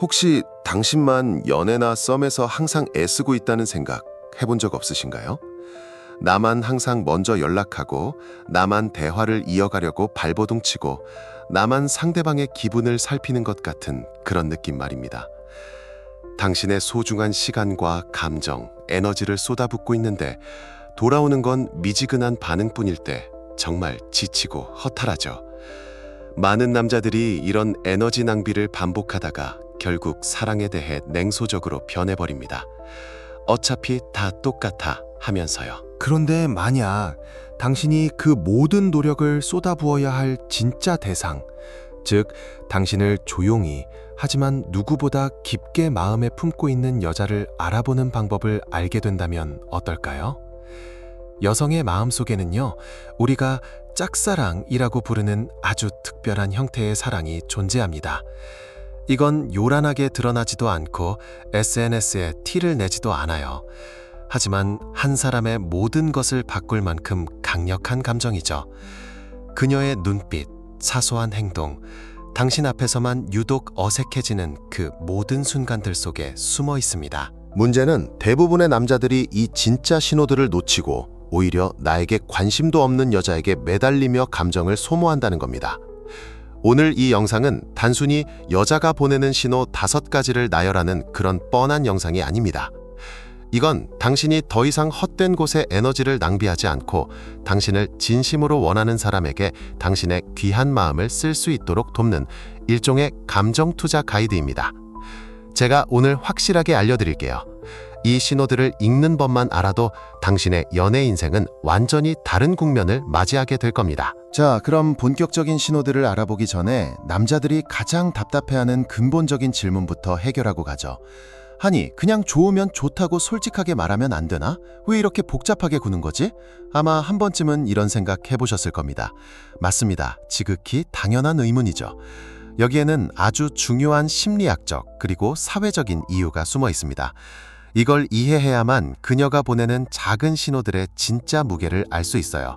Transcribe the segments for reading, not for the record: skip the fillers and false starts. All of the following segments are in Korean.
혹시 당신만 연애나 썸에서 항상 애쓰고 있다는 생각 해본 적 없으신가요? 나만 항상 먼저 연락하고, 나만 대화를 이어가려고 발버둥 치고, 나만 상대방의 기분을 살피는 것 같은 그런 느낌 말입니다. 당신의 소중한 시간과 감정, 에너지를 쏟아붓고 있는데 돌아오는 건 미지근한 반응뿐일 때 정말 지치고 허탈하죠. 많은 남자들이 이런 에너지 낭비를 반복하다가 결국 사랑에 대해 냉소적으로 변해버립니다. 어차피 다 똑같아 하면서요. 그런데 만약 당신이 그 모든 노력을 쏟아부어야 할 진짜 대상, 즉 당신을 조용히 하지만 누구보다 깊게 마음에 품고 있는 여자를 알아보는 방법을 알게 된다면 어떨까요? 여성의 마음속에는요, 우리가 짝사랑이라고 부르는 아주 특별한 형태의 사랑이 존재합니다. 이건 요란하게 드러나지도 않고 SNS에 티를 내지도 않아요. 하지만 한 사람의 모든 것을 바꿀 만큼 강력한 감정이죠. 그녀의 눈빛, 사소한 행동, 당신 앞에서만 유독 어색해지는 그 모든 순간들 속에 숨어 있습니다. 문제는 대부분의 남자들이 이 진짜 신호들을 놓치고 오히려 나에게 관심도 없는 여자에게 매달리며 감정을 소모한다는 겁니다. 오늘 이 영상은 단순히 여자가 보내는 신호 5가지를 나열하는 그런 뻔한 영상이 아닙니다. 이건 당신이 더 이상 헛된 곳에 에너지를 낭비하지 않고 당신을 진심으로 원하는 사람에게 당신의 귀한 마음을 쓸 수 있도록 돕는 일종의 감정 투자 가이드입니다. 제가 오늘 확실하게 알려드릴게요. 이 신호들을 읽는 법만 알아도 당신의 연애 인생은 완전히 다른 국면을 맞이하게 될 겁니다. 자, 그럼 본격적인 신호들을 알아보기 전에 남자들이 가장 답답해하는 근본적인 질문부터 해결하고 가죠. 아니, 그냥 좋으면 좋다고 솔직하게 말하면 안 되나? 왜 이렇게 복잡하게 구는 거지? 아마 한 번쯤은 이런 생각 해보셨을 겁니다. 맞습니다. 지극히 당연한 의문이죠. 여기에는 아주 중요한 심리학적 그리고 사회적인 이유가 숨어 있습니다. 이걸 이해해야만 그녀가 보내는 작은 신호들의 진짜 무게를 알 수 있어요.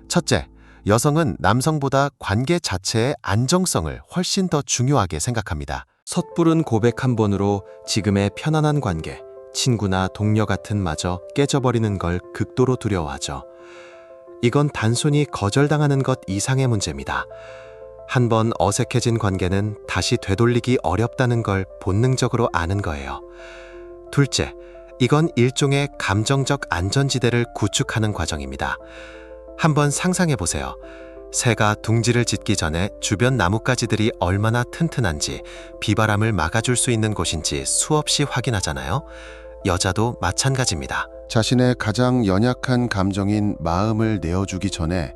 첫째, 여성은 남성보다 관계 자체의 안정성을 훨씬 더 중요하게 생각합니다. 섣부른 고백 한 번으로 지금의 편안한 관계, 친구나 동료 같은 마저 깨져버리는 걸 극도로 두려워하죠. 이건 단순히 거절당하는 것 이상의 문제입니다. 한 번 어색해진 관계는 다시 되돌리기 어렵다는 걸 본능적으로 아는 거예요. 둘째, 이건 일종의 감정적 안전지대를 구축하는 과정입니다. 한번 상상해 보세요. 새가 둥지를 짓기 전에 주변 나뭇가지들이 얼마나 튼튼한지, 비바람을 막아줄 수 있는 곳인지 수없이 확인하잖아요. 여자도 마찬가지입니다. 자신의 가장 연약한 감정인 마음을 내어주기 전에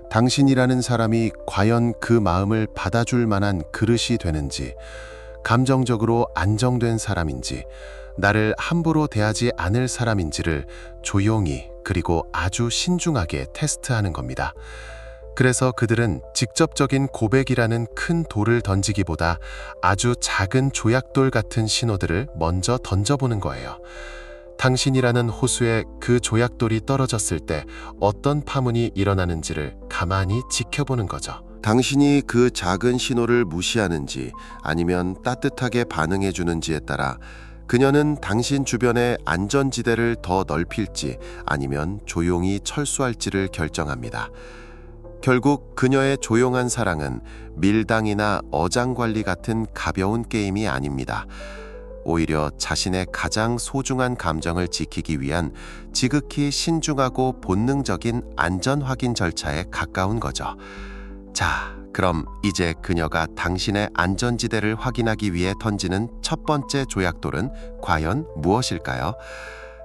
당신이라는 사람이 과연 그 마음을 받아줄 만한 그릇이 되는지, 감정적으로 안정된 사람인지, 나를 함부로 대하지 않을 사람인지를 조용히 그리고 아주 신중하게 테스트하는 겁니다. 그래서 그들은 직접적인 고백이라는 큰 돌을 던지기보다 아주 작은 조약돌 같은 신호들을 먼저 던져보는 거예요. 당신이라는 호수에 그 조약돌이 떨어졌을 때 어떤 파문이 일어나는지를 가만히 지켜보는 거죠. 당신이 그 작은 신호를 무시하는지 아니면 따뜻하게 반응해주는지에 따라 그녀는 당신 주변의 안전지대를 더 넓힐지 아니면 조용히 철수할지를 결정합니다. 결국 그녀의 조용한 사랑은 밀당이나 어장관리 같은 가벼운 게임이 아닙니다. 오히려 자신의 가장 소중한 감정을 지키기 위한 지극히 신중하고 본능적인 안전 확인 절차에 가까운 거죠. 자, 그럼 이제 그녀가 당신의 안전지대를 확인하기 위해 던지는 첫 번째 조약돌은 과연 무엇일까요?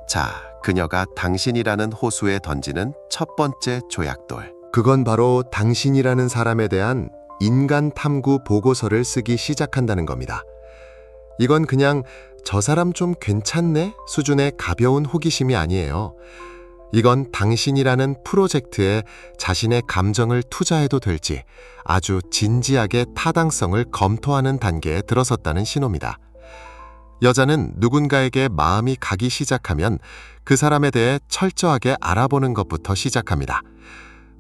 자, 그녀가 당신이라는 호수에 던지는 첫 번째 조약돌. 그건 바로 당신이라는 사람에 대한 인간 탐구 보고서를 쓰기 시작한다는 겁니다. 이건 그냥 저 사람 좀 괜찮네 수준의 가벼운 호기심이 아니에요. 이건 당신이라는 프로젝트에 자신의 감정을 투자해도 될지 아주 진지하게 타당성을 검토하는 단계에 들어섰다는 신호입니다. 여자는 누군가에게 마음이 가기 시작하면 그 사람에 대해 철저하게 알아보는 것부터 시작합니다.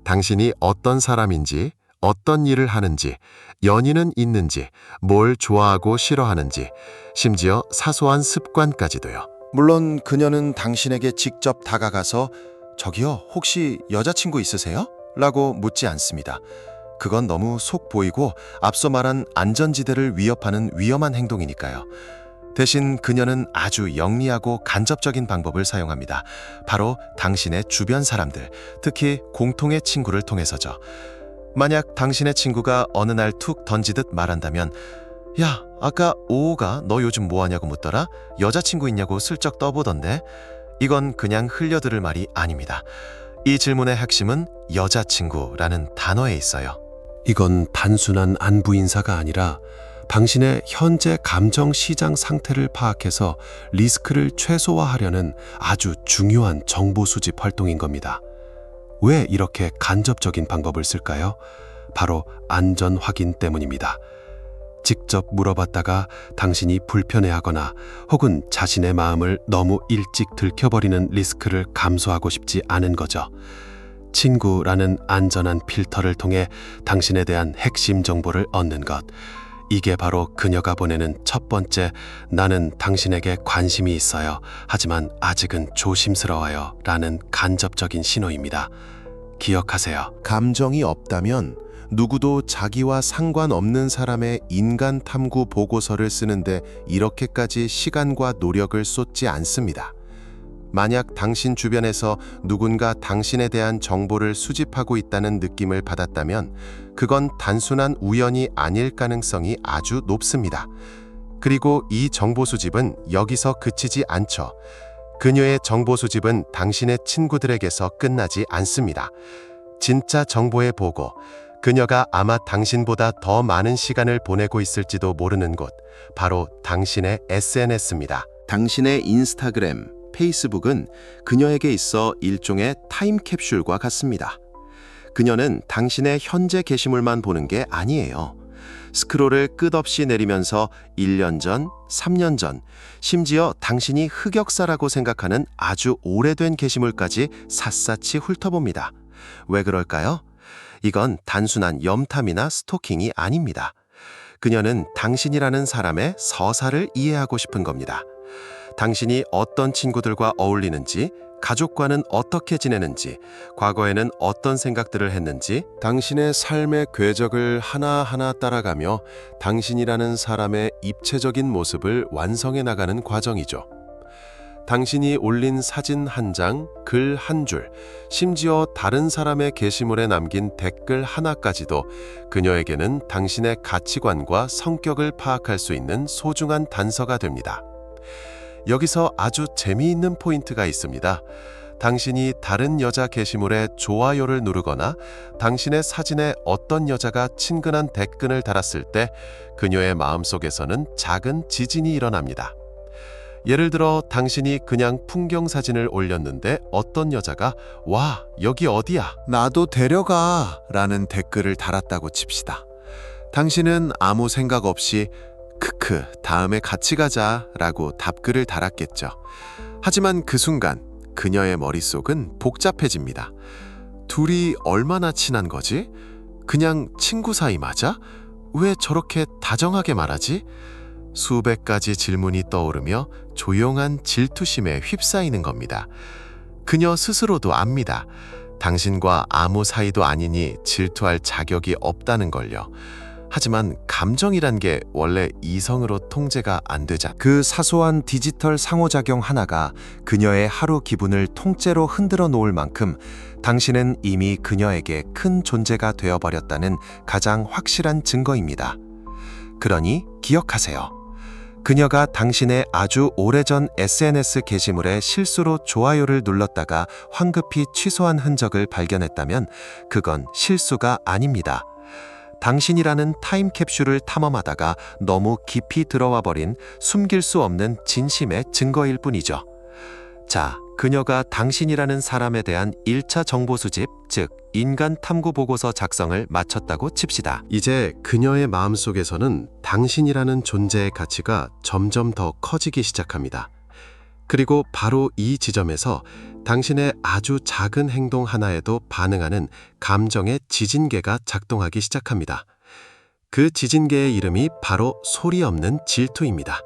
당신이 어떤 사람인지, 어떤 일을 하는지, 연인은 있는지, 뭘 좋아하고 싫어하는지, 심지어 사소한 습관까지도요. 물론 그녀는 당신에게 직접 다가가서 저기요, 혹시 여자친구 있으세요? 라고 묻지 않습니다. 그건 너무 속 보이고 앞서 말한 안전지대를 위협하는 위험한 행동이니까요. 대신 그녀는 아주 영리하고 간접적인 방법을 사용합니다. 바로 당신의 주변 사람들, 특히 공통의 친구를 통해서죠. 만약 당신의 친구가 어느 날 툭 던지듯 말한다면 야, 아까 오오가 너 요즘 뭐하냐고 묻더라? 여자친구 있냐고 슬쩍 떠보던데? 이건 그냥 흘려들을 말이 아닙니다. 이 질문의 핵심은 여자친구라는 단어에 있어요. 이건 단순한 안부 인사가 아니라 당신의 현재 감정 시장 상태를 파악해서 리스크를 최소화하려는 아주 중요한 정보 수집 활동인 겁니다. 왜 이렇게 간접적인 방법을 쓸까요? 바로 안전 확인 때문입니다. 직접 물어봤다가 당신이 불편해하거나 혹은 자신의 마음을 너무 일찍 들켜버리는 리스크를 감소하고 싶지 않은 거죠. 친구라는 안전한 필터를 통해 당신에 대한 핵심 정보를 얻는 것. 이게 바로 그녀가 보내는 첫 번째 나는 당신에게 관심이 있어요. 하지만 아직은 조심스러워요. 라는 간접적인 신호입니다. 기억하세요. 감정이 없다면 누구도 자기와 상관없는 사람의 인간 탐구 보고서를 쓰는데 이렇게까지 시간과 노력을 쏟지 않습니다. 만약 당신 주변에서 누군가 당신에 대한 정보를 수집하고 있다는 느낌을 받았다면 그건 단순한 우연이 아닐 가능성이 아주 높습니다. 그리고 이 정보 수집은 여기서 그치지 않죠. 그녀의 정보 수집은 당신의 친구들에게서 끝나지 않습니다. 진짜 정보의 보고, 그녀가 아마 당신보다 더 많은 시간을 보내고 있을지도 모르는 곳, 바로 당신의 SNS입니다. 당신의 인스타그램, 페이스북은 그녀에게 있어 일종의 타임캡슐과 같습니다. 그녀는 당신의 현재 게시물만 보는 게 아니에요. 스크롤을 끝없이 내리면서 1년 전, 3년 전, 심지어 당신이 흑역사라고 생각하는 아주 오래된 게시물까지 샅샅이 훑어봅니다. 왜 그럴까요? 이건 단순한 염탐이나 스토킹이 아닙니다. 그녀는 당신이라는 사람의 서사를 이해하고 싶은 겁니다. 당신이 어떤 친구들과 어울리는지, 가족과는 어떻게 지내는지, 과거에는 어떤 생각들을 했는지, 당신의 삶의 궤적을 하나하나 따라가며 당신이라는 사람의 입체적인 모습을 완성해 나가는 과정이죠. 당신이 올린 사진 한 장, 글 한 줄, 심지어 다른 사람의 게시물에 남긴 댓글 하나까지도 그녀에게는 당신의 가치관과 성격을 파악할 수 있는 소중한 단서가 됩니다. 여기서 아주 재미있는 포인트가 있습니다. 당신이 다른 여자 게시물에 좋아요를 누르거나 당신의 사진에 어떤 여자가 친근한 댓글을 달았을 때 그녀의 마음속에서는 작은 지진이 일어납니다. 예를 들어 당신이 그냥 풍경 사진을 올렸는데 어떤 여자가 와, 여기 어디야? 나도 데려가 라는 댓글을 달았다고 칩시다. 당신은 아무 생각 없이 크크, 다음에 같이 가자 라고 답글을 달았겠죠. 하지만 그 순간 그녀의 머릿속은 복잡해집니다. 둘이 얼마나 친한 거지? 그냥 친구 사이 맞아? 왜 저렇게 다정하게 말하지? 수백 가지 질문이 떠오르며 조용한 질투심에 휩싸이는 겁니다. 그녀 스스로도 압니다. 당신과 아무 사이도 아니니 질투할 자격이 없다는 걸요. 하지만 감정이란 게 원래 이성으로 통제가 안 되자. 그 사소한 디지털 상호작용 하나가 그녀의 하루 기분을 통째로 흔들어 놓을 만큼 당신은 이미 그녀에게 큰 존재가 되어버렸다는 가장 확실한 증거입니다. 그러니 기억하세요. 그녀가 당신의 아주 오래전 SNS 게시물에 실수로 좋아요를 눌렀다가 황급히 취소한 흔적을 발견했다면 그건 실수가 아닙니다. 당신이라는 타임캡슐을 탐험하다가 너무 깊이 들어와 버린 숨길 수 없는 진심의 증거일 뿐이죠. 자, 그녀가 당신이라는 사람에 대한 1차 정보 수집, 즉 인간 탐구 보고서 작성을 마쳤다고 칩시다. 이제 그녀의 마음속에서는 당신이라는 존재의 가치가 점점 더 커지기 시작합니다. 그리고 바로 이 지점에서 당신의 아주 작은 행동 하나에도 반응하는 감정의 지진계가 작동하기 시작합니다. 그 지진계의 이름이 바로 소리 없는 질투입니다.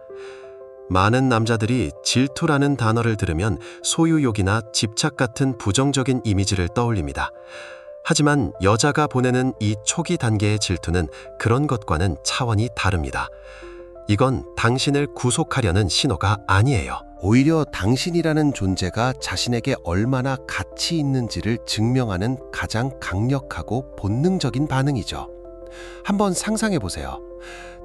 많은 남자들이 질투라는 단어를 들으면 소유욕이나 집착 같은 부정적인 이미지를 떠올립니다. 하지만 여자가 보내는 이 초기 단계의 질투는 그런 것과는 차원이 다릅니다. 이건 당신을 구속하려는 신호가 아니에요. 오히려 당신이라는 존재가 자신에게 얼마나 가치 있는지를 증명하는 가장 강력하고 본능적인 반응이죠. 한번 상상해 보세요.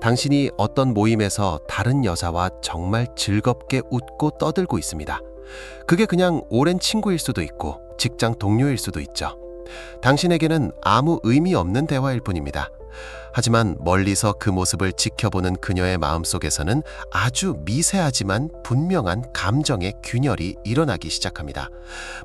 당신이 어떤 모임에서 다른 여자와 정말 즐겁게 웃고 떠들고 있습니다. 그게 그냥 오랜 친구일 수도 있고 직장 동료일 수도 있죠. 당신에게는 아무 의미 없는 대화일 뿐입니다. 하지만 멀리서 그 모습을 지켜보는 그녀의 마음속에서는 아주 미세하지만 분명한 감정의 균열이 일어나기 시작합니다.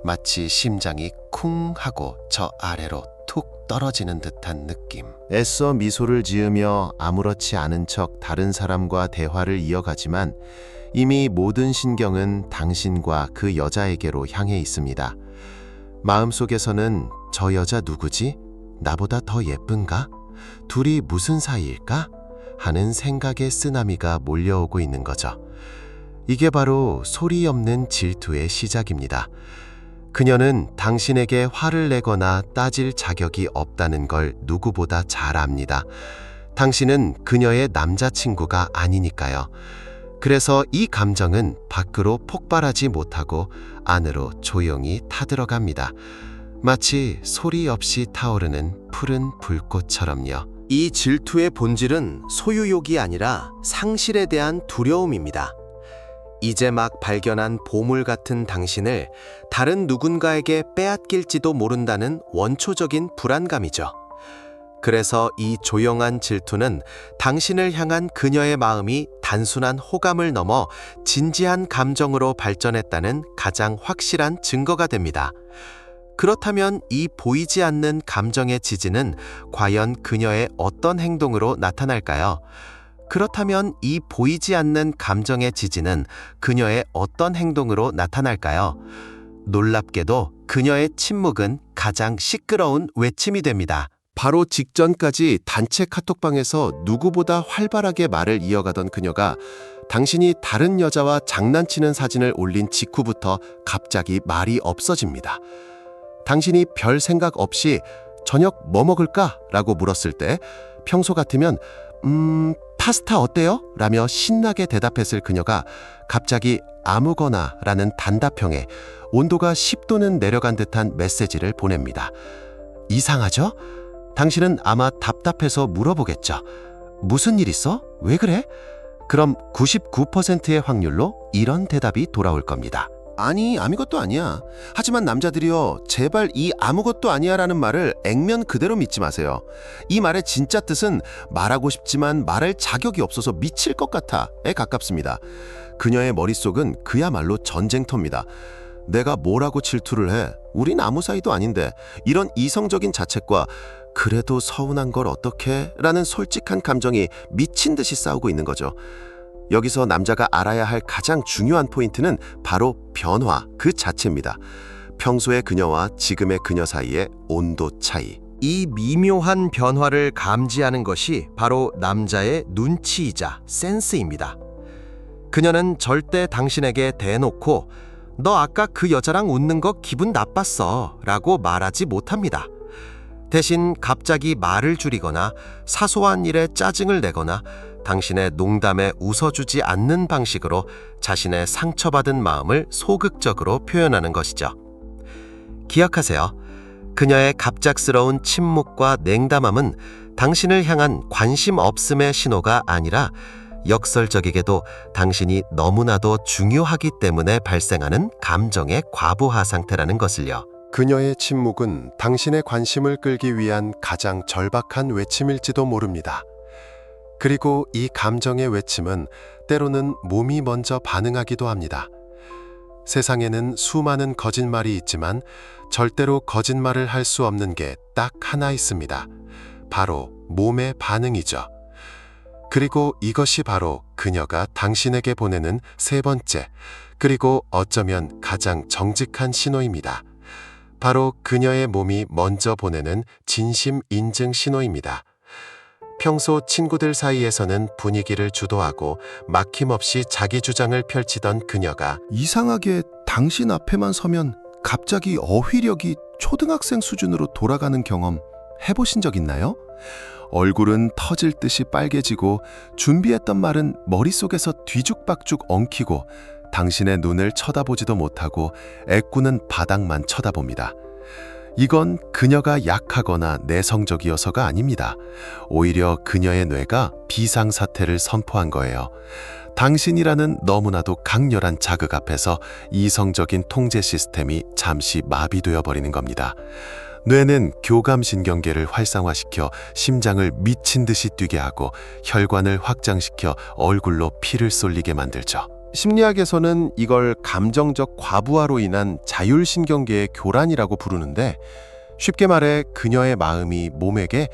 마치 심장이 쿵 하고 저 아래로 툭 떨어지는 듯한 느낌. 애써 미소를 지으며 아무렇지 않은 척 다른 사람과 대화를 이어가지만 이미 모든 신경은 당신과 그 여자에게로 향해 있습니다. 마음속에서는 저 여자 누구지? 나보다 더 예쁜가? 둘이 무슨 사이일까? 하는 생각의 쓰나미가 몰려오고 있는 거죠. 이게 바로 소리 없는 질투의 시작입니다. 그녀는 당신에게 화를 내거나 따질 자격이 없다는 걸 누구보다 잘 압니다. 당신은 그녀의 남자친구가 아니니까요. 그래서 이 감정은 밖으로 폭발하지 못하고 안으로 조용히 타들어갑니다. 마치 소리 없이 타오르는 푸른 불꽃처럼요. 이 질투의 본질은 소유욕이 아니라 상실에 대한 두려움입니다. 이제 막 발견한 보물 같은 당신을 다른 누군가에게 빼앗길지도 모른다는 원초적인 불안감이죠. 그래서 이 조용한 질투는 당신을 향한 그녀의 마음이 단순한 호감을 넘어 진지한 감정으로 발전했다는 가장 확실한 증거가 됩니다. 그렇다면 이 보이지 않는 감정의 지진은 과연 그녀의 어떤 행동으로 나타날까요? 그렇다면 이 보이지 않는 감정의 지진은 그녀의 어떤 행동으로 나타날까요? 놀랍게도 그녀의 침묵은 가장 시끄러운 외침이 됩니다. 바로 직전까지 단체 카톡방에서 누구보다 활발하게 말을 이어가던 그녀가 당신이 다른 여자와 장난치는 사진을 올린 직후부터 갑자기 말이 없어집니다. 당신이 별 생각 없이 저녁 뭐 먹을까? 라고 물었을 때 평소 같으면 파스타 어때요? 라며 신나게 대답했을 그녀가 갑자기 아무거나 라는 단답형에 온도가 10도는 내려간 듯한 메시지를 보냅니다. 이상하죠? 당신은 아마 답답해서 물어보겠죠. 무슨 일 있어? 왜 그래? 그럼 99%의 확률로 이런 대답이 돌아올 겁니다. 아니, 아무것도 아니야. 하지만 남자들이요, 제발 이 아무것도 아니야 라는 말을 액면 그대로 믿지 마세요. 이 말의 진짜 뜻은 말하고 싶지만 말할 자격이 없어서 미칠 것 같아에 가깝습니다. 그녀의 머릿속은 그야말로 전쟁터입니다. 내가 뭐라고 질투를 해? 우린 아무 사이도 아닌데. 이런 이성적인 자책과 그래도 서운한 걸 어떡해? 라는 솔직한 감정이 미친 듯이 싸우고 있는 거죠. 여기서 남자가 알아야 할 가장 중요한 포인트는 바로 변화 그 자체입니다. 평소의 그녀와 지금의 그녀 사이의 온도 차이. 이 미묘한 변화를 감지하는 것이 바로 남자의 눈치이자 센스입니다. 그녀는 절대 당신에게 대놓고 너 아까 그 여자랑 웃는 거 기분 나빴어 라고 말하지 못합니다. 대신 갑자기 말을 줄이거나 사소한 일에 짜증을 내거나 당신의 농담에 웃어주지 않는 방식으로 자신의 상처받은 마음을 소극적으로 표현하는 것이죠. 기억하세요. 그녀의 갑작스러운 침묵과 냉담함은 당신을 향한 관심 없음의 신호가 아니라 역설적이게도 당신이 너무나도 중요하기 때문에 발생하는 감정의 과부하 상태라는 것을요. 그녀의 침묵은 당신의 관심을 끌기 위한 가장 절박한 외침일지도 모릅니다. 그리고 이 감정의 외침은 때로는 몸이 먼저 반응하기도 합니다. 세상에는 수많은 거짓말이 있지만 절대로 거짓말을 할 수 없는 게 딱 하나 있습니다. 바로 몸의 반응이죠. 그리고 이것이 바로 그녀가 당신에게 보내는 세 번째, 그리고 어쩌면 가장 정직한 신호입니다. 바로 그녀의 몸이 먼저 보내는 진심 인증 신호입니다. 평소 친구들 사이에서는 분위기를 주도하고 막힘없이 자기 주장을 펼치던 그녀가 이상하게 당신 앞에만 서면 갑자기 어휘력이 초등학생 수준으로 돌아가는 경험 해보신 적 있나요? 얼굴은 터질 듯이 빨개지고 준비했던 말은 머릿속에서 뒤죽박죽 엉키고 당신의 눈을 쳐다보지도 못하고 애꾸는 바닥만 쳐다봅니다. 이건 그녀가 약하거나 내성적이어서가 아닙니다. 오히려 그녀의 뇌가 비상사태를 선포한 거예요. 당신이라는 너무나도 강렬한 자극 앞에서 이성적인 통제 시스템이 잠시 마비되어 버리는 겁니다. 뇌는 교감신경계를 활성화시켜 심장을 미친 듯이 뛰게 하고 혈관을 확장시켜 얼굴로 피를 쏠리게 만들죠. 심리학에서는 이걸 감정적 과부하로 인한 자율신경계의 교란이라고 부르는데, 쉽게 말해 그녀의 마음이 몸에게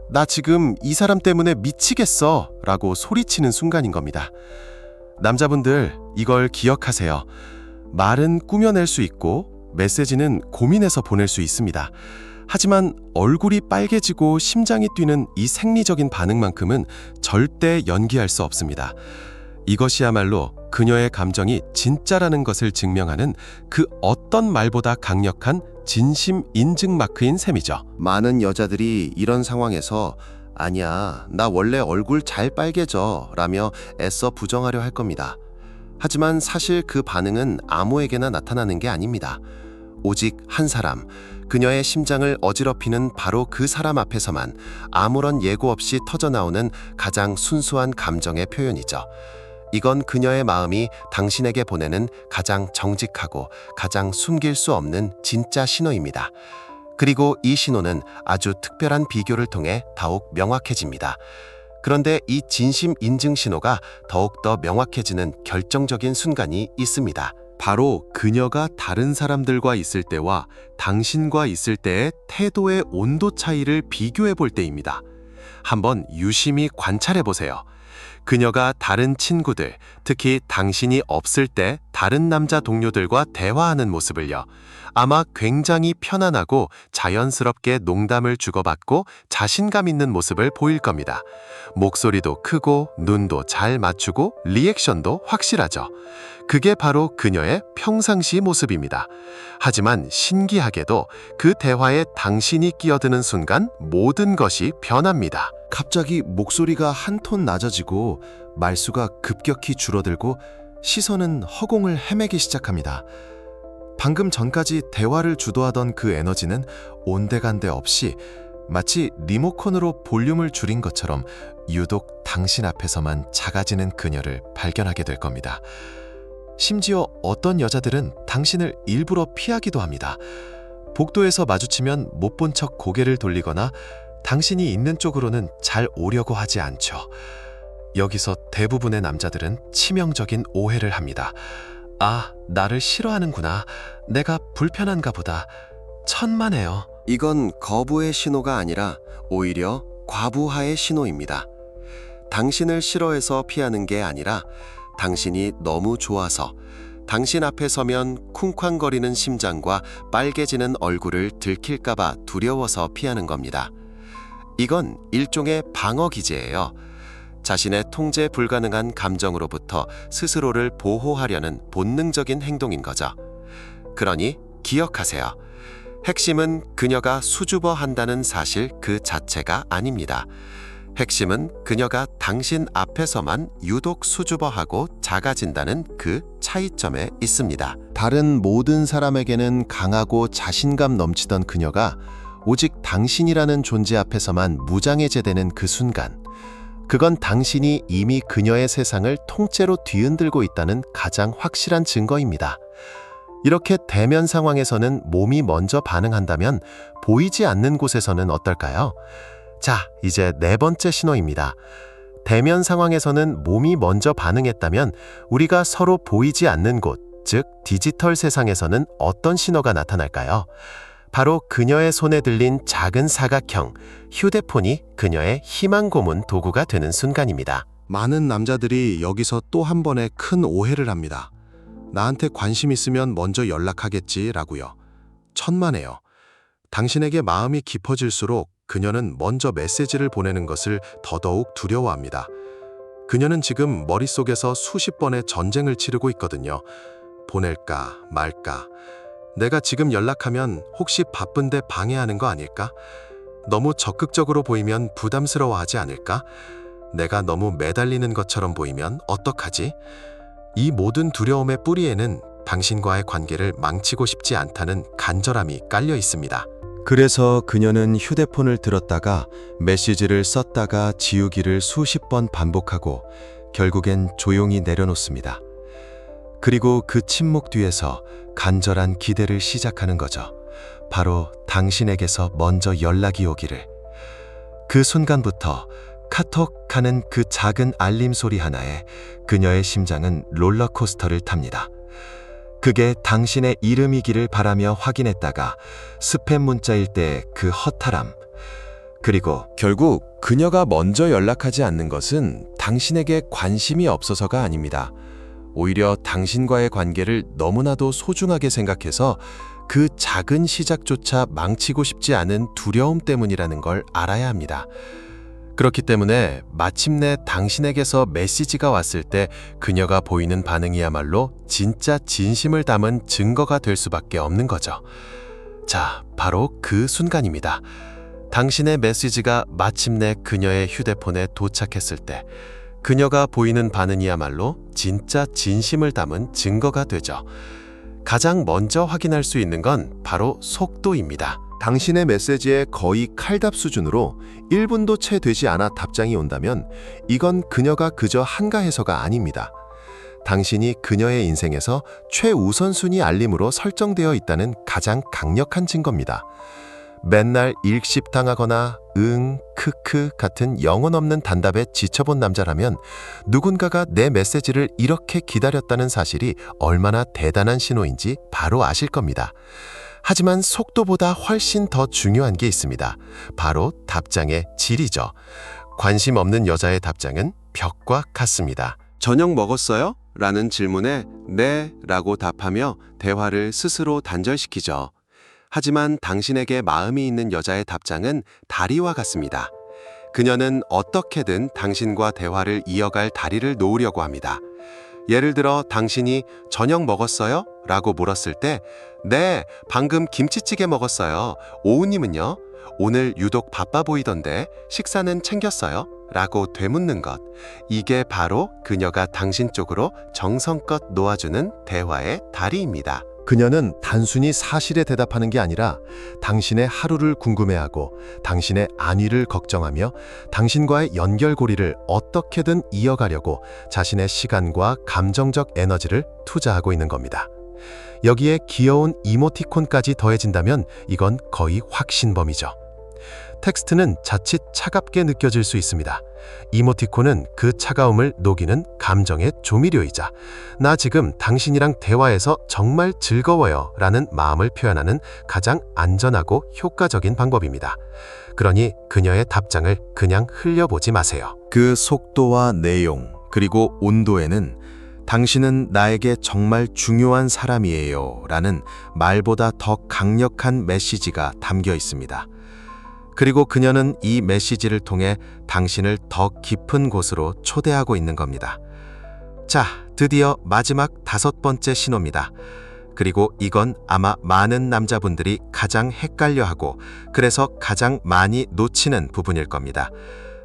나 지금 이 사람 때문에 미치겠어 라고 소리치는 순간인 겁니다. 남자분들, 이걸 기억하세요. 말은 꾸며낼 수 있고 메시지는 고민해서 보낼 수 있습니다. 하지만 얼굴이 빨개지고 심장이 뛰는 이 생리적인 반응만큼은 절대 연기할 수 없습니다. 이것이야말로 그녀의 감정이 진짜라는 것을 증명하는 그 어떤 말보다 강력한 진심 인증 마크인 셈이죠. 많은 여자들이 이런 상황에서 아니야, 나 원래 얼굴 잘 빨개져 라며 애써 부정하려 할 겁니다. 하지만 사실 그 반응은 아무에게나 나타나는 게 아닙니다. 오직 한 사람, 그녀의 심장을 어지럽히는 바로 그 사람 앞에서만 아무런 예고 없이 터져나오는 가장 순수한 감정의 표현이죠. 이건 그녀의 마음이 당신에게 보내는 가장 정직하고 가장 숨길 수 없는 진짜 신호입니다. 그리고 이 신호는 아주 특별한 비교를 통해 더욱 명확해집니다. 그런데 이 진심 인증 신호가 더욱더 명확해지는 결정적인 순간이 있습니다. 바로 그녀가 다른 사람들과 있을 때와 당신과 있을 때의 태도의 온도 차이를 비교해 볼 때입니다. 한번 유심히 관찰해 보세요. 그녀가 다른 친구들, 특히 당신이 없을 때 다른 남자 동료들과 대화하는 모습을요. 아마 굉장히 편안하고 자연스럽게 농담을 주고받고 자신감 있는 모습을 보일 겁니다. 목소리도 크고 눈도 잘 맞추고 리액션도 확실하죠. 그게 바로 그녀의 평상시 모습입니다. 하지만 신기하게도 그 대화에 당신이 끼어드는 순간 모든 것이 변합니다. 갑자기 목소리가 한 톤 낮아지고 말수가 급격히 줄어들고 시선은 허공을 헤매기 시작합니다. 방금 전까지 대화를 주도하던 그 에너지는 온데간데 없이 마치 리모컨으로 볼륨을 줄인 것처럼 유독 당신 앞에서만 작아지는 그녀를 발견하게 될 겁니다. 심지어 어떤 여자들은 당신을 일부러 피하기도 합니다. 복도에서 마주치면 못 본 척 고개를 돌리거나 당신이 있는 쪽으로는 잘 오려고 하지 않죠. 여기서 대부분의 남자들은 치명적인 오해를 합니다. 아, 나를 싫어하는구나. 내가 불편한가 보다. 천만에요. 이건 거부의 신호가 아니라 오히려 과부하의 신호입니다. 당신을 싫어해서 피하는 게 아니라 당신이 너무 좋아서 당신 앞에 서면 쿵쾅거리는 심장과 빨개지는 얼굴을 들킬까봐 두려워서 피하는 겁니다. 이건 일종의 방어 기제예요. 자신의 통제 불가능한 감정으로부터 스스로를 보호하려는 본능적인 행동인 거죠. 그러니 기억하세요. 핵심은 그녀가 수줍어한다는 사실 그 자체가 아닙니다. 핵심은 그녀가 당신 앞에서만 유독 수줍어하고 작아진다는 그 차이점에 있습니다. 다른 모든 사람에게는 강하고 자신감 넘치던 그녀가 오직 당신이라는 존재 앞에서만 무장해제되는 그 순간, 그건 당신이 이미 그녀의 세상을 통째로 뒤흔들고 있다는 가장 확실한 증거입니다. 이렇게 대면 상황에서는 몸이 먼저 반응한다면 보이지 않는 곳에서는 어떨까요? 자, 이제 네 번째 신호입니다. 대면 상황에서는 몸이 먼저 반응했다면 우리가 서로 보이지 않는 곳, 즉 디지털 세상에서는 어떤 신호가 나타날까요? 바로 그녀의 손에 들린 작은 사각형, 휴대폰이 그녀의 희망 고문 도구가 되는 순간입니다. 많은 남자들이 여기서 또 한 번의 큰 오해를 합니다. 나한테 관심 있으면 먼저 연락하겠지라고요. 천만에요. 당신에게 마음이 깊어질수록 그녀는 먼저 메시지를 보내는 것을 더더욱 두려워합니다. 그녀는 지금 머릿속에서 수십 번의 전쟁을 치르고 있거든요. 보낼까 말까. 내가 지금 연락하면 혹시 바쁜데 방해하는 거 아닐까? 너무 적극적으로 보이면 부담스러워하지 않을까? 내가 너무 매달리는 것처럼 보이면 어떡하지? 이 모든 두려움의 뿌리에는 당신과의 관계를 망치고 싶지 않다는 간절함이 깔려 있습니다. 그래서 그녀는 휴대폰을 들었다가 메시지를 썼다가 지우기를 수십 번 반복하고 결국엔 조용히 내려놓습니다. 그리고 그 침묵 뒤에서 간절한 기대를 시작하는 거죠. 바로 당신에게서 먼저 연락이 오기를. 그 순간부터 카톡 하는 그 작은 알림 소리 하나에 그녀의 심장은 롤러코스터를 탑니다. 그게 당신의 이름이기를 바라며 확인했다가 스팸 문자일 때 그 허탈함. 그리고 결국 그녀가 먼저 연락하지 않는 것은 당신에게 관심이 없어서가 아닙니다. 오히려 당신과의 관계를 너무나도 소중하게 생각해서 그 작은 시작조차 망치고 싶지 않은 두려움 때문이라는 걸 알아야 합니다. 그렇기 때문에 마침내 당신에게서 메시지가 왔을 때 그녀가 보이는 반응이야말로 진짜 진심을 담은 증거가 될 수밖에 없는 거죠. 자, 바로 그 순간입니다. 당신의 메시지가 마침내 그녀의 휴대폰에 도착했을 때 그녀가 보이는 반응이야말로 진짜 진심을 담은 증거가 되죠. 가장 먼저 확인할 수 있는 건 바로 속도입니다. 당신의 메시지에 거의 칼답 수준으로 1분도 채 되지 않아 답장이 온다면 이건 그녀가 그저 한가해서가 아닙니다. 당신이 그녀의 인생에서 최우선순위 알림으로 설정되어 있다는 가장 강력한 증거입니다. 맨날 일십당하거나 응, 크크 같은 영혼 없는 단답에 지쳐본 남자라면 누군가가 내 메시지를 이렇게 기다렸다는 사실이 얼마나 대단한 신호인지 바로 아실 겁니다. 하지만 속도보다 훨씬 더 중요한 게 있습니다. 바로 답장의 질이죠. 관심 없는 여자의 답장은 벽과 같습니다. 저녁 먹었어요? 라는 질문에 네 라고 답하며 대화를 스스로 단절시키죠. 하지만 당신에게 마음이 있는 여자의 답장은 다리와 같습니다. 그녀는 어떻게든 당신과 대화를 이어갈 다리를 놓으려고 합니다. 예를 들어 당신이 저녁 먹었어요? 라고 물었을 때 네, 방금 김치찌개 먹었어요. 오우님은요? 오늘 유독 바빠 보이던데 식사는 챙겼어요? 라고 되묻는 것. 이게 바로 그녀가 당신 쪽으로 정성껏 놓아주는 대화의 다리입니다. 그녀는 단순히 사실에 대답하는 게 아니라 당신의 하루를 궁금해하고 당신의 안위를 걱정하며 당신과의 연결고리를 어떻게든 이어가려고 자신의 시간과 감정적 에너지를 투자하고 있는 겁니다. 여기에 귀여운 이모티콘까지 더해진다면 이건 거의 확신범이죠. 텍스트는 자칫 차갑게 느껴질 수 있습니다. 이모티콘은 그 차가움을 녹이는 감정의 조미료이자 나 지금 당신이랑 대화해서 정말 즐거워요 라는 마음을 표현하는 가장 안전하고 효과적인 방법입니다. 그러니 그녀의 답장을 그냥 흘려보지 마세요. 그 속도와 내용, 그리고 온도에는 당신은 나에게 정말 중요한 사람이에요 라는 말보다 더 강력한 메시지가 담겨 있습니다. 그리고 그녀는 이 메시지를 통해 당신을 더 깊은 곳으로 초대하고 있는 겁니다. 자, 드디어 마지막 5번째 신호입니다. 그리고 이건 아마 많은 남자분들이 가장 헷갈려하고 그래서 가장 많이 놓치는 부분일 겁니다.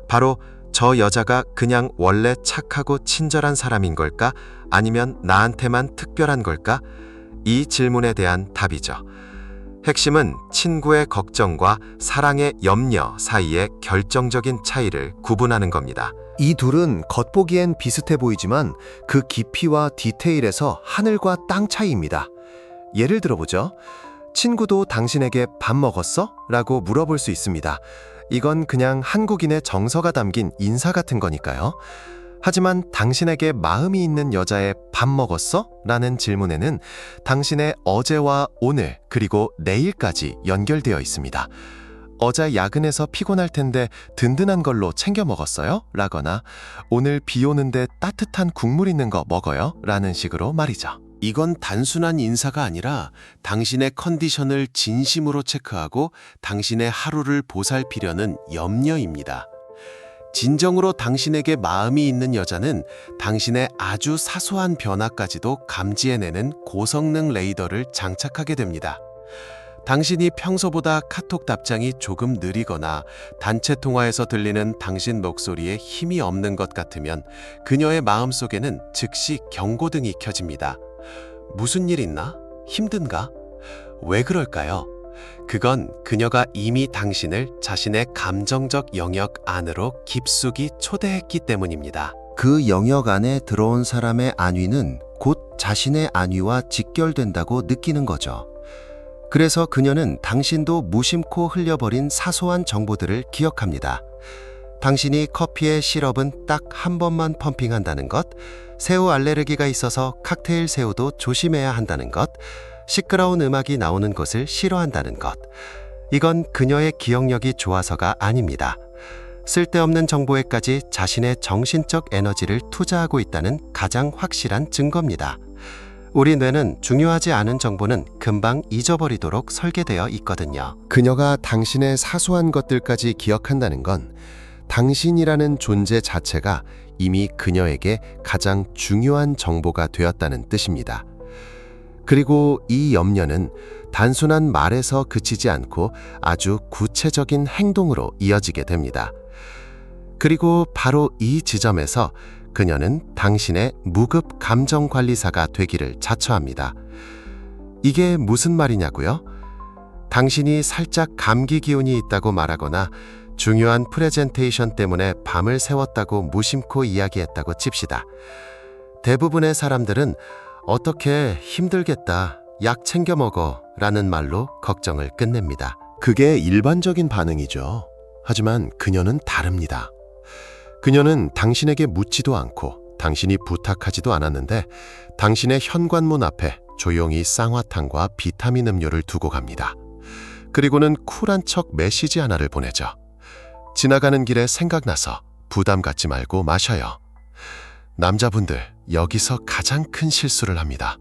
바로 저 여자가 그냥 원래 착하고 친절한 사람인 걸까? 아니면 나한테만 특별한 걸까? 이 질문에 대한 답이죠. 핵심은 친구의 걱정과 사랑의 염려 사이의 결정적인 차이를 구분하는 겁니다. 이 둘은 겉보기엔 비슷해 보이지만 그 깊이와 디테일에서 하늘과 땅 차이입니다. 예를 들어보죠. 친구도 당신에게 밥 먹었어? 라고 물어볼 수 있습니다. 이건 그냥 한국인의 정서가 담긴 인사 같은 거니까요. 하지만 당신에게 마음이 있는 여자애 밥 먹었어? 라는 질문에는 당신의 어제와 오늘 그리고 내일까지 연결되어 있습니다. 어제 야근해서 피곤할 텐데 든든한 걸로 챙겨 먹었어요? 라거나 오늘 비 오는데 따뜻한 국물 있는 거 먹어요? 라는 식으로 말이죠. 이건 단순한 인사가 아니라 당신의 컨디션을 진심으로 체크하고 당신의 하루를 보살피려는 염려입니다. 진정으로 당신에게 마음이 있는 여자는 당신의 아주 사소한 변화까지도 감지해내는 고성능 레이더를 장착하게 됩니다. 당신이 평소보다 카톡 답장이 조금 느리거나 단체 통화에서 들리는 당신 목소리에 힘이 없는 것 같으면 그녀의 마음속에는 즉시 경고등이 켜집니다. 무슨 일 있나? 힘든가? 왜 그럴까요? 그건 그녀가 이미 당신을 자신의 감정적 영역 안으로 깊숙이 초대했기 때문입니다. 그 영역 안에 들어온 사람의 안위는 곧 자신의 안위와 직결된다고 느끼는 거죠. 그래서 그녀는 당신도 무심코 흘려버린 사소한 정보들을 기억합니다. 당신이 커피에 시럽은 딱 한 번만 펌핑한다는 것, 새우 알레르기가 있어서 칵테일 새우도 조심해야 한다는 것, 시끄러운 음악이 나오는 곳을 싫어한다는 것. 이건 그녀의 기억력이 좋아서가 아닙니다. 쓸데없는 정보에까지 자신의 정신적 에너지를 투자하고 있다는 가장 확실한 증거입니다. 우리 뇌는 중요하지 않은 정보는 금방 잊어버리도록 설계되어 있거든요. 그녀가 당신의 사소한 것들까지 기억한다는 건 당신이라는 존재 자체가 이미 그녀에게 가장 중요한 정보가 되었다는 뜻입니다. 그리고 이 염려는 단순한 말에서 그치지 않고 아주 구체적인 행동으로 이어지게 됩니다. 그리고 바로 이 지점에서 그녀는 당신의 무급 감정관리사가 되기를 자처합니다. 이게 무슨 말이냐고요? 당신이 살짝 감기 기운이 있다고 말하거나 중요한 프레젠테이션 때문에 밤을 새웠다고 무심코 이야기했다고 칩시다. 대부분의 사람들은 어떻게 힘들겠다, 약 챙겨 먹어 라는 말로 걱정을 끝냅니다. 그게 일반적인 반응이죠. 하지만 그녀는 다릅니다. 그녀는 당신에게 묻지도 않고 당신이 부탁하지도 않았는데 당신의 현관문 앞에 조용히 쌍화탕과 비타민 음료를 두고 갑니다. 그리고는 쿨한 척 메시지 하나를 보내죠. 지나가는 길에 생각나서 부담 갖지 말고 마셔요. 남자분들, 여기서 가장 큰 실수를 합니다.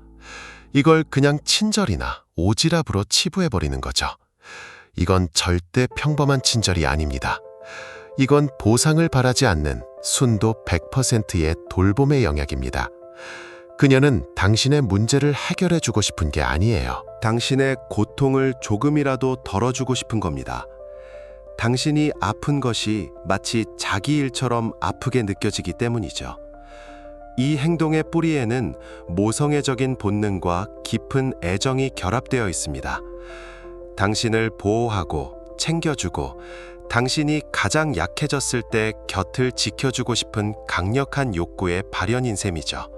이걸 그냥 친절이나 오지랖으로 치부해버리는 거죠. 이건 절대 평범한 친절이 아닙니다. 이건 보상을 바라지 않는 순도 100%의 돌봄의 영역입니다. 그녀는 당신의 문제를 해결해주고 싶은 게 아니에요. 당신의 고통을 조금이라도 덜어주고 싶은 겁니다. 당신이 아픈 것이 마치 자기 일처럼 아프게 느껴지기 때문이죠. 이 행동의 뿌리에는 모성애적인 본능과 깊은 애정이 결합되어 있습니다. 당신을 보호하고 챙겨주고 당신이 가장 약해졌을 때 곁을 지켜주고 싶은 강력한 욕구의 발현인 셈이죠.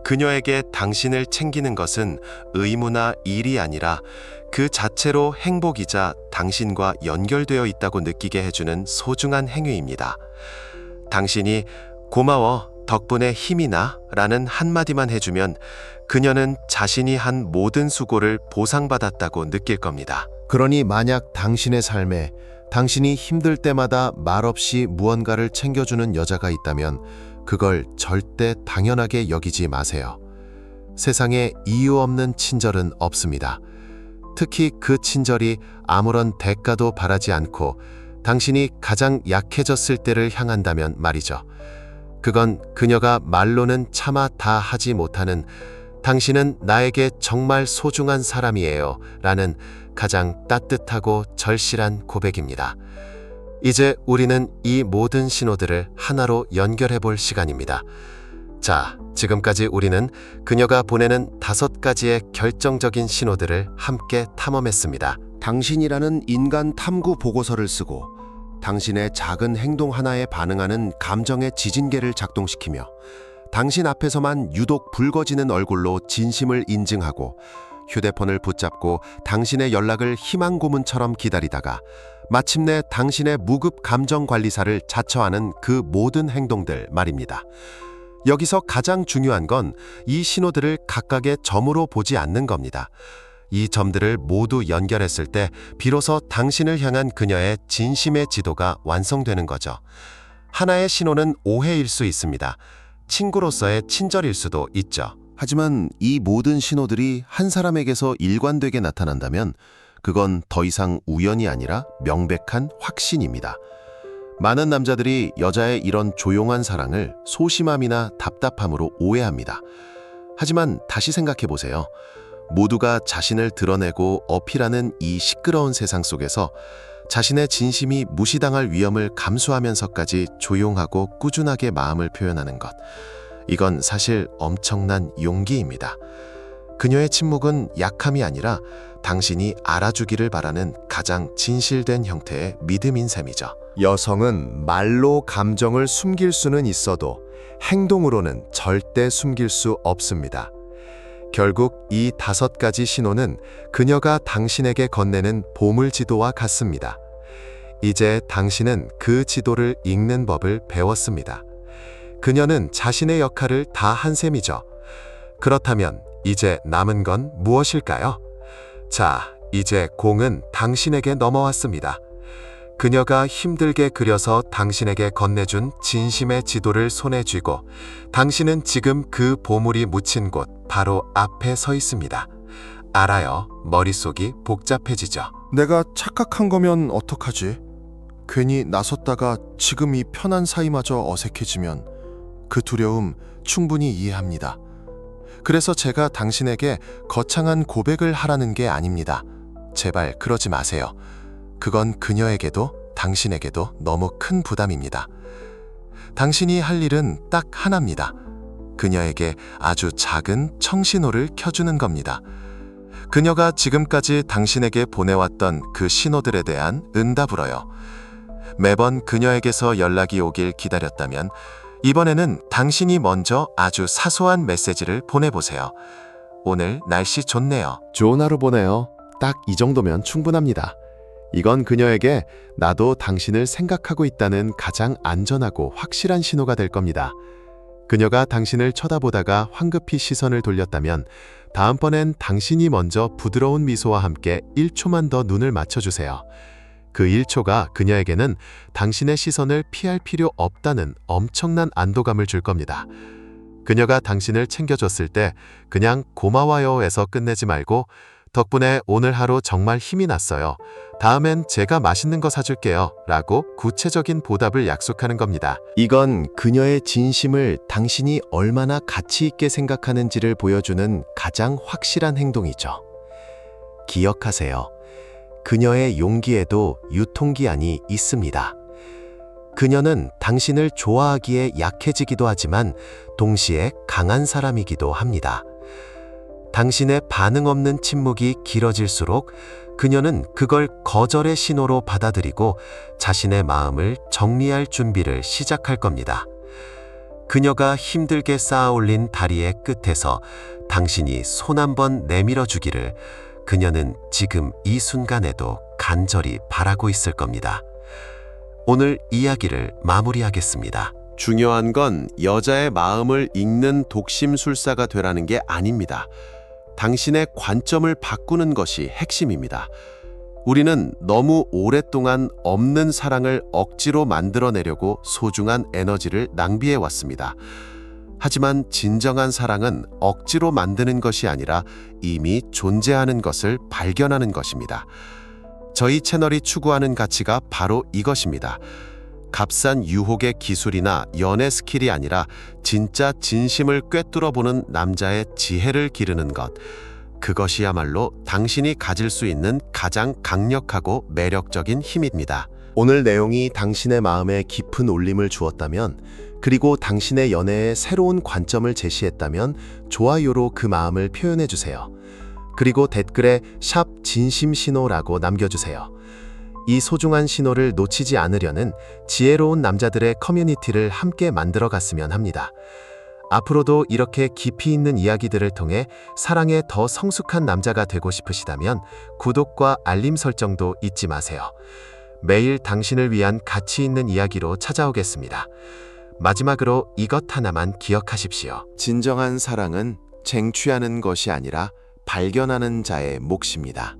그녀에게 당신을 챙기는 것은 의무나 일이 아니라 그 자체로 행복이자 당신과 연결되어 있다고 느끼게 해주는 소중한 행위입니다. 당신이 고마워, 덕분에 힘이 나 라는 한마디만 해주면 그녀는 자신이 한 모든 수고를 보상받았다고 느낄 겁니다. 그러니 만약 당신의 삶에 당신이 힘들 때마다 말없이 무언가를 챙겨주는 여자가 있다면 그걸 절대 당연하게 여기지 마세요. 세상에 이유 없는 친절은 없습니다. 특히 그 친절이 아무런 대가도 바라지 않고 당신이 가장 약해졌을 때를 향한다면 말이죠. 그건 그녀가 말로는 차마 다 하지 못하는 당신은 나에게 정말 소중한 사람이에요 라는 가장 따뜻하고 절실한 고백입니다. 이제 우리는 이 모든 신호들을 하나로 연결해 볼 시간입니다. 자, 지금까지 우리는 그녀가 보내는 5가지의 결정적인 신호들을 함께 탐험했습니다. 당신이라는 인간 탐구 보고서를 쓰고 당신의 작은 행동 하나에 반응하는 감정의 지진계를 작동시키며 당신 앞에서만 유독 붉어지는 얼굴로 진심을 인증하고 휴대폰을 붙잡고 당신의 연락을 희망 고문처럼 기다리다가 마침내 당신의 무급 감정 관리사를 자처하는 그 모든 행동들 말입니다. 여기서 가장 중요한 건 이 신호들을 각각의 점으로 보지 않는 겁니다. 이 점들을 모두 연결했을 때 비로소 당신을 향한 그녀의 진심의 지도가 완성되는 거죠. 하나의 신호는 오해일 수 있습니다. 친구로서의 친절일 수도 있죠. 하지만 이 모든 신호들이 한 사람에게서 일관되게 나타난다면 그건 더 이상 우연이 아니라 명백한 확신입니다. 많은 남자들이 여자의 이런 조용한 사랑을 소심함이나 답답함으로 오해합니다. 하지만 다시 생각해 보세요. 모두가 자신을 드러내고 어필하는 이 시끄러운 세상 속에서 자신의 진심이 무시당할 위험을 감수하면서까지 조용하고 꾸준하게 마음을 표현하는 것. 이건 사실 엄청난 용기입니다. 그녀의 침묵은 약함이 아니라 당신이 알아주기를 바라는 가장 진실된 형태의 믿음인 셈이죠. 여성은 말로 감정을 숨길 수는 있어도 행동으로는 절대 숨길 수 없습니다. 결국 이 5가지 신호는 그녀가 당신에게 건네는 보물 지도와 같습니다. 이제 당신은 그 지도를 읽는 법을 배웠습니다. 그녀는 자신의 역할을 다 한 셈이죠. 그렇다면 이제 남은 건 무엇일까요? 자, 이제 공은 당신에게 넘어왔습니다. 그녀가 힘들게 그려서 당신에게 건네준 진심의 지도를 손에 쥐고 당신은 지금 그 보물이 묻힌 곳 바로 앞에 서 있습니다. 알아요. 머릿속이 복잡해지죠. 내가 착각한 거면 어떡하지? 괜히 나섰다가 지금 이 편한 사이마저 어색해지면 그 두려움 충분히 이해합니다. 그래서 제가 당신에게 거창한 고백을 하라는 게 아닙니다. 제발 그러지 마세요. 그건 그녀에게도 당신에게도 너무 큰 부담입니다. 당신이 할 일은 딱 하나입니다. 그녀에게 아주 작은 청신호를 켜주는 겁니다. 그녀가 지금까지 당신에게 보내왔던 그 신호들에 대한 응답으로요. 매번 그녀에게서 연락이 오길 기다렸다면 이번에는 당신이 먼저 아주 사소한 메시지를 보내보세요. 오늘 날씨 좋네요. 좋은 하루 보내요. 딱 이 정도면 충분합니다. 이건 그녀에게 나도 당신을 생각하고 있다는 가장 안전하고 확실한 신호가 될 겁니다. 그녀가 당신을 쳐다보다가 황급히 시선을 돌렸다면 다음번엔 당신이 먼저 부드러운 미소와 함께 1초만 더 눈을 맞춰주세요. 그 1초가 그녀에게는 당신의 시선을 피할 필요 없다는 엄청난 안도감을 줄 겁니다. 그녀가 당신을 챙겨줬을 때 그냥 고마워요에서 끝내지 말고 덕분에 오늘 하루 정말 힘이 났어요. 다음엔 제가 맛있는 거 사줄게요. 라고 구체적인 보답을 약속하는 겁니다. 이건 그녀의 진심을 당신이 얼마나 가치 있게 생각하는지를 보여주는 가장 확실한 행동이죠. 기억하세요. 그녀의 용기에도 유통기한이 있습니다. 그녀는 당신을 좋아하기에 약해지기도 하지만 동시에 강한 사람이기도 합니다. 당신의 반응 없는 침묵이 길어질수록 그녀는 그걸 거절의 신호로 받아들이고 자신의 마음을 정리할 준비를 시작할 겁니다. 그녀가 힘들게 쌓아올린 다리의 끝에서 당신이 손 한번 내밀어 주기를 그녀는 지금 이 순간에도 간절히 바라고 있을 겁니다. 오늘 이야기를 마무리하겠습니다. 중요한 건 여자의 마음을 읽는 독심술사가 되라는 게 아닙니다. 당신의 관점을 바꾸는 것이 핵심입니다. 우리는 너무 오랫동안 없는 사랑을 억지로 만들어내려고 소중한 에너지를 낭비해 왔습니다. 하지만 진정한 사랑은 억지로 만드는 것이 아니라 이미 존재하는 것을 발견하는 것입니다. 저희 채널이 추구하는 가치가 바로 이것입니다. 값싼 유혹의 기술이나 연애 스킬이 아니라 진짜 진심을 꿰뚫어보는 남자의 지혜를 기르는 것. 그것이야말로 당신이 가질 수 있는 가장 강력하고 매력적인 힘입니다. 오늘 내용이 당신의 마음에 깊은 울림을 주었다면, 그리고 당신의 연애에 새로운 관점을 제시했다면 좋아요로 그 마음을 표현해주세요. 그리고 댓글에 샵 진심신호라고 남겨주세요. 이 소중한 신호를 놓치지 않으려는 지혜로운 남자들의 커뮤니티를 함께 만들어 갔으면 합니다. 앞으로도 이렇게 깊이 있는 이야기들을 통해 사랑에 더 성숙한 남자가 되고 싶으시다면 구독과 알림 설정도 잊지 마세요. 매일 당신을 위한 가치 있는 이야기로 찾아오겠습니다. 마지막으로 이것 하나만 기억하십시오. 진정한 사랑은 쟁취하는 것이 아니라 발견하는 자의 몫입니다.